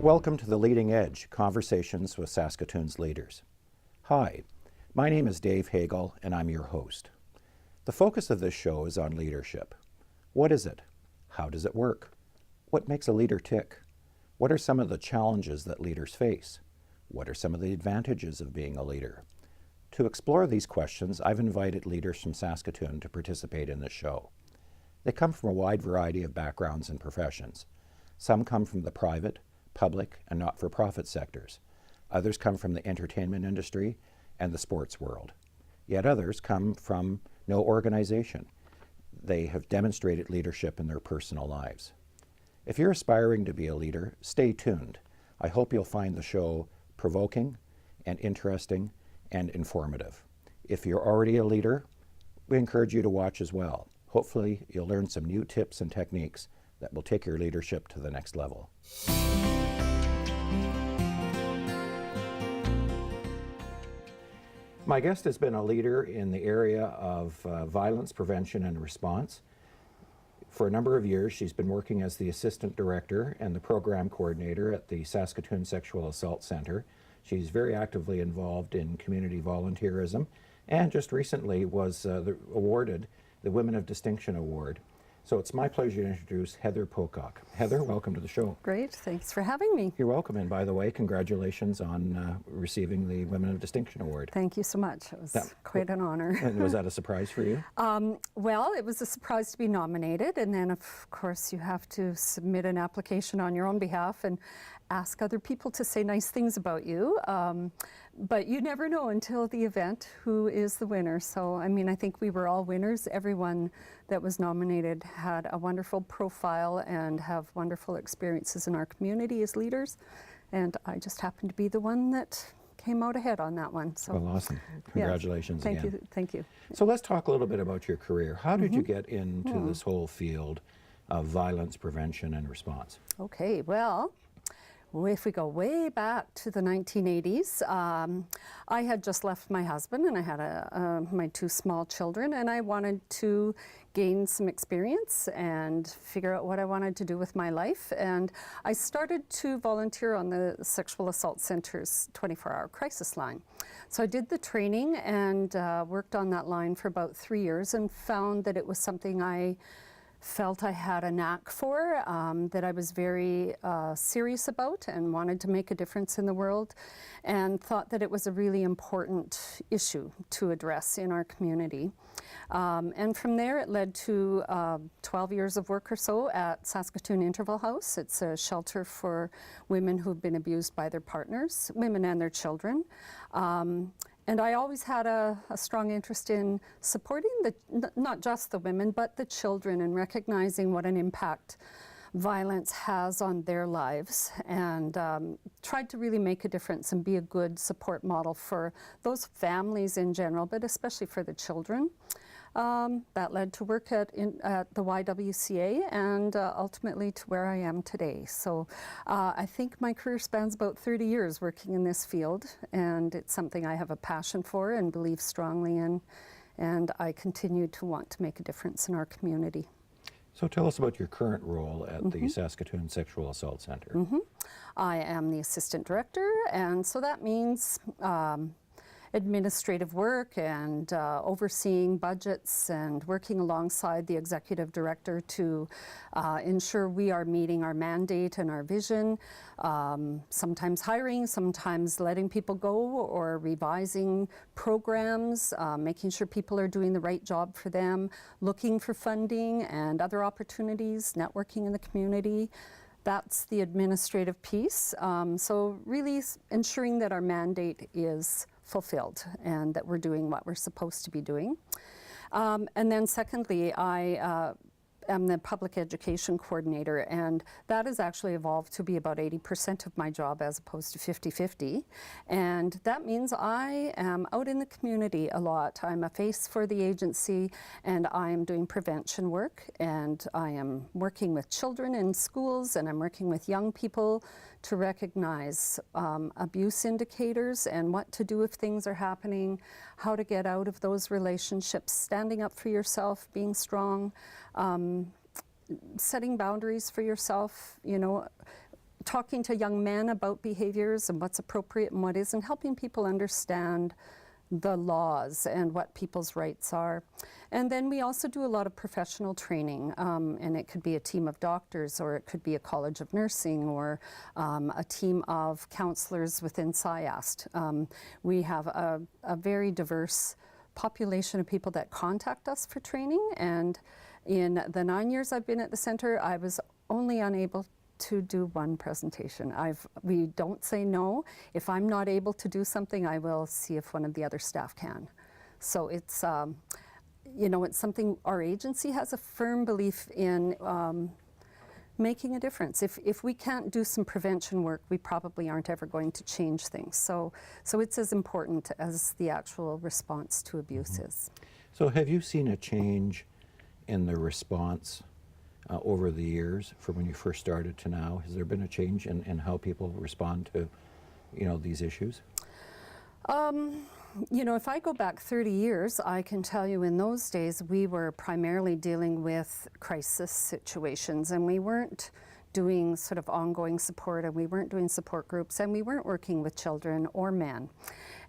Welcome to The Leading Edge, Conversations with Saskatoon's Leaders. Hi, my name is Dave Hagel and I'm your host. The focus of this show is on leadership. What is it? How does it work? What makes a leader tick? What are some of the challenges that leaders face? What are some of the advantages of being a leader? To explore these questions, I've invited leaders from Saskatoon to participate in the show. They come from a wide variety of backgrounds and professions. Some come from the private, public, and not-for-profit sectors. Others come from the entertainment industry and the sports world. Yet others come from no organization. They have demonstrated leadership in their personal lives. If you're aspiring to be a leader, stay tuned. I hope you'll find the show provoking and interesting and informative. If you're already a leader, we encourage you to watch as well. Hopefully, you'll learn some new tips and techniques that will take your leadership to the next level. My guest has been a leader in the area of violence prevention and response. For a number of years, she's been working as the Assistant Director and the Program Coordinator at the Saskatoon Sexual Assault Centre. She's very actively involved in community volunteerism and just recently was awarded the Women of Distinction Award. So it's my pleasure to introduce Heather Pocock. Heather, welcome to the show. Great, thanks for having me. You're welcome, and by the way, congratulations on receiving the Women of Distinction Award. Thank you so much. It was quite an honor. And was that a surprise for you? Well, it was a surprise to be nominated, and then of course you have to submit an application on your own behalf and ask other people to say nice things about you. But you never know until the event who is the winner. So, I mean, I think we were all winners. Everyone that was nominated had a wonderful profile and have wonderful experiences in our community as leaders. And I just happened to be the one that came out ahead on that one. So, well, awesome. Congratulations yes. again. Thank you. So let's talk a little bit about your career. How did you get into this whole field of violence prevention and response? Okay, well, if we go way back to the 1980s, I had just left my husband and I had my two small children, and I wanted to gain some experience and figure out what I wanted to do with my life. And I started to volunteer on the Sexual Assault Centre's 24-hour crisis line. So I did the training and worked on that line for about 3 years and found that it was something I felt I had a knack for, that I was very serious about and wanted to make a difference in the world, and thought that it was a really important issue to address in our community. And from there it led to 12 years of work or so at Saskatoon Interval House. It's a shelter for women who've been abused by their partners, women and their children. And I always had a strong interest in supporting not just the women, but the children, and recognizing what an impact violence has on their lives, and tried to really make a difference and be a good support model for those families in general, but especially for the children. That led to work at the YWCA and ultimately to where I am today. So I think my career spans about 30 years working in this field, and it's something I have a passion for and believe strongly in, and I continue to want to make a difference in our community. So tell us about your current role at the Saskatoon Sexual Assault Centre. I am the Assistant Director, and so that means administrative work and overseeing budgets and working alongside the Executive Director to ensure we are meeting our mandate and our vision, sometimes hiring, sometimes letting people go or revising programs, making sure people are doing the right job for them, looking for funding and other opportunities, networking in the community. That's the administrative piece. So really ensuring that our mandate is fulfilled and that we're doing what we're supposed to be doing. And then secondly, I am the public education coordinator, and that has actually evolved to be about 80% of my job as opposed to 50-50. And that means I am out in the community a lot. I'm a face for the agency, and I am doing prevention work, and I am working with children in schools, and I'm working with young people to recognize abuse indicators and what to do if things are happening, how to get out of those relationships, standing up for yourself, being strong, setting boundaries for yourself. You know, talking to young men about behaviors and what's appropriate and what isn't, helping people understand the laws and what people's rights are. And then we also do a lot of professional training, and it could be a team of doctors, or it could be a college of nursing, or a team of counselors within SIAST. We have a very diverse population of people that contact us for training, and in the 9 years I've been at the centre, I was only unable to do one presentation. We don't say no. If I'm not able to do something, I will see if one of the other staff can. So it's, you know, it's something our agency has a firm belief in making a difference. If we can't do some prevention work, we probably aren't ever going to change things. So it's as important as the actual response to abuse is. So have you seen a change in the response over the years from when you first started to now? Has there been a change in how people respond to, you know, these issues? You know, if I go back 30 years, I can tell you in those days we were primarily dealing with crisis situations, and we weren't doing sort of ongoing support, and we weren't doing support groups, and we weren't working with children or men.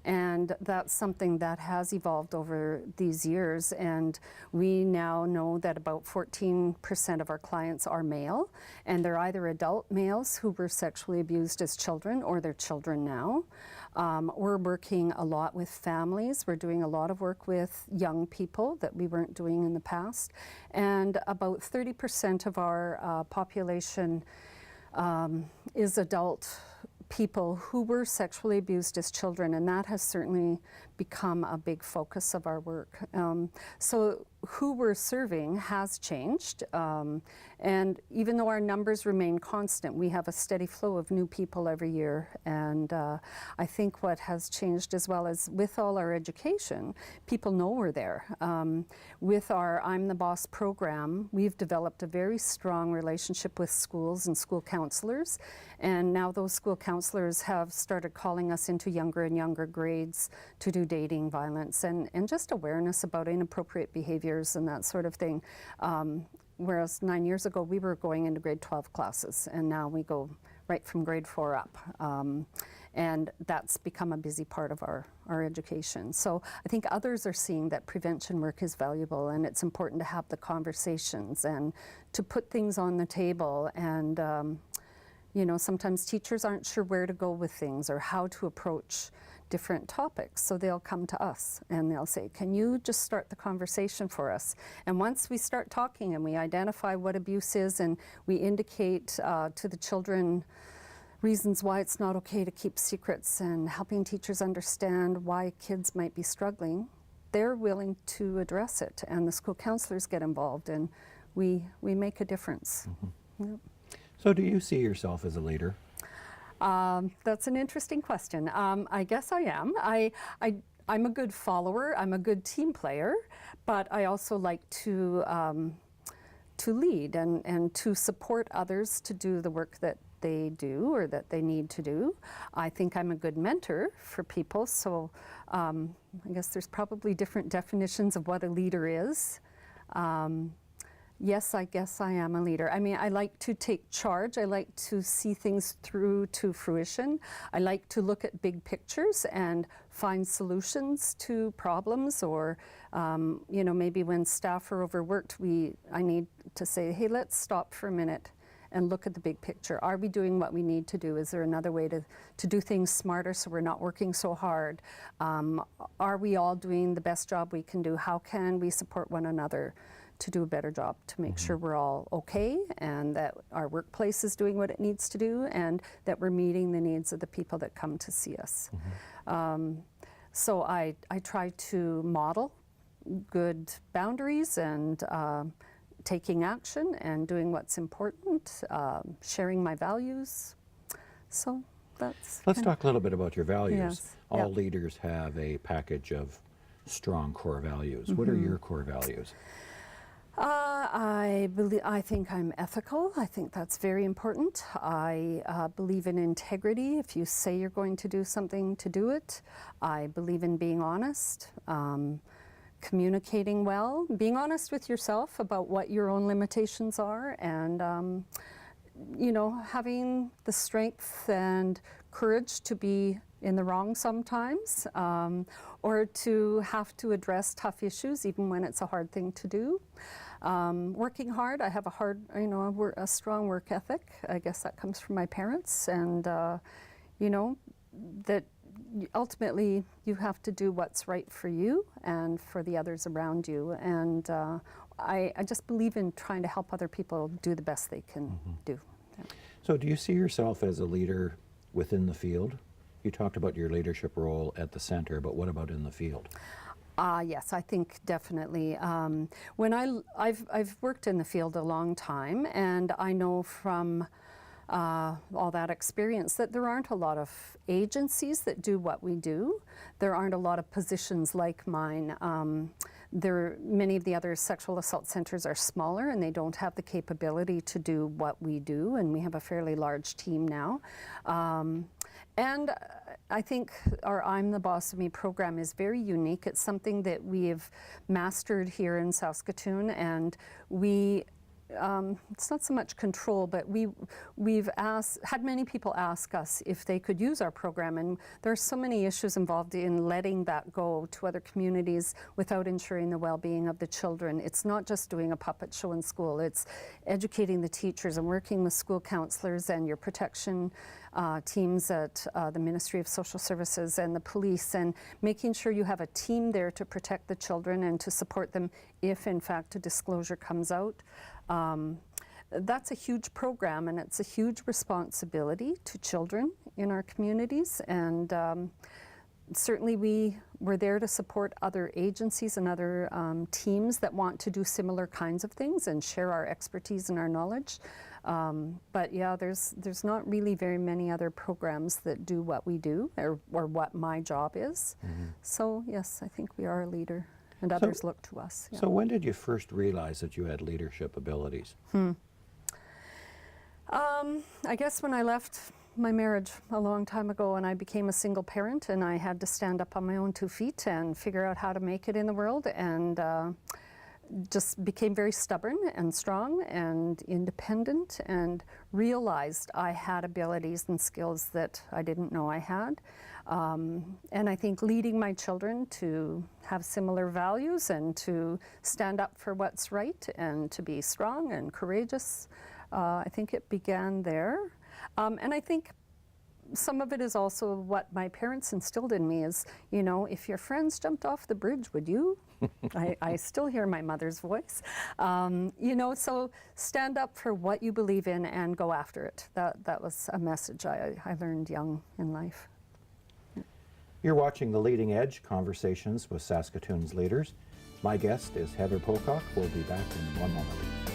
And that's something that has evolved over these years, and we now know that about 14% of our clients are male, and they're either adult males who were sexually abused as children, or they're children now. We're working a lot with families. We're doing a lot of work with young people that we weren't doing in the past. And about 30% of our population is adult people who were sexually abused as children, and that has certainly become a big focus of our work. So who we're serving has changed, and even though our numbers remain constant, we have a steady flow of new people every year. And I think what has changed as well is with all our education, people know we're there. With our I'm the Boss program, we've developed a very strong relationship with schools and school counselors, and now those school counselors have started calling us into younger and younger grades to do dating violence and just awareness about inappropriate behaviors and that sort of thing. Whereas 9 years ago, we were going into grade 12 classes, and now we go right from grade 4 up. And that's become a busy part of our education. So I think others are seeing that prevention work is valuable, and it's important to have the conversations and to put things on the table. And you know, sometimes teachers aren't sure where to go with things or how to approach different topics, so they'll come to us and they'll say, can you just start the conversation for us? And once we start talking and we identify what abuse is, and we indicate to the children reasons why it's not okay to keep secrets, and helping teachers understand why kids might be struggling, they're willing to address it, and the school counselors get involved, and we make a difference. Mm-hmm. Yep. So do you see yourself as a leader? That's an interesting question. I guess I am. I'm a good follower. I'm a good team player, but I also like to lead and to support others to do the work that they do or that they need to do. I think I'm a good mentor for people, so I guess there's probably different definitions of what a leader is. Yes, I guess I am a leader. I mean, I like to take charge. I like to see things through to fruition. I like to look at big pictures and find solutions to problems, or, you know, maybe when staff are overworked, I need to say, hey, let's stop for a minute and look at the big picture. Are we doing what we need to do? Is there another way to do things smarter so we're not working so hard? Are we all doing the best job we can do? How can we support one another to do a better job, to make sure we're all okay, and that our workplace is doing what it needs to do, and that we're meeting the needs of the people that come to see us. So I try to model good boundaries and taking action and doing what's important, sharing my values. So that's... Let's talk a little bit about your values. Yes. All leaders have a package of strong core values. What are your core values? I think I'm ethical. I think that's very important. I believe in integrity. If you say you're going to do something, to do it. I believe in being honest, communicating well, being honest with yourself about what your own limitations are, and you know, having the strength and courage to be in the wrong sometimes, or to have to address tough issues even when it's a hard thing to do. Working hard, I have a strong work ethic. I guess that comes from my parents, and you know, that ultimately you have to do what's right for you and for the others around you. And I just believe in trying to help other people do the best they can do. Yeah. So do you see yourself as a leader within the field? You talked about your leadership role at the center, but what about in the field? Yes, I think definitely. When I've worked in the field a long time, and I know from all that experience that there aren't a lot of agencies that do what we do. There aren't a lot of positions like mine. Many of the other sexual assault centers are smaller and they don't have the capability to do what we do, and we have a fairly large team now. And I think our I'm the Boss of Me program is very unique. It's something that we've mastered here in Saskatoon, and it's not so much control, but we've had many people ask us if they could use our program, and there are so many issues involved in letting that go to other communities without ensuring the well-being of the children. It's not just doing a puppet show in school, it's educating the teachers and working with school counselors and your protection teams at the Ministry of Social Services and the police, and making sure you have a team there to protect the children and to support them if in fact a disclosure comes out. That's a huge program, and it's a huge responsibility to children in our communities, and certainly we're there to support other agencies and other teams that want to do similar kinds of things and share our expertise and our knowledge. But yeah, there's not really very many other programs that do what we do, or what my job is. So yes, I think we are a leader, and others look to us. Yeah. So when did you first realize that you had leadership abilities? I guess when I left my marriage a long time ago and I became a single parent, and I had to stand up on my own 2 feet and figure out how to make it in the world, and just became very stubborn and strong and independent, and realized I had abilities and skills that I didn't know I had. And I think leading my children to have similar values and to stand up for what's right and to be strong and courageous, I think it began there. And I think some of it is also what my parents instilled in me is, you know, if your friends jumped off the bridge, would you? I still hear my mother's voice. You know, so stand up for what you believe in and go after it. That was a message I learned young in life. You're watching The Leading Edge, Conversations with Saskatoon's Leaders. My guest is Heather Pocock. We'll be back in one moment.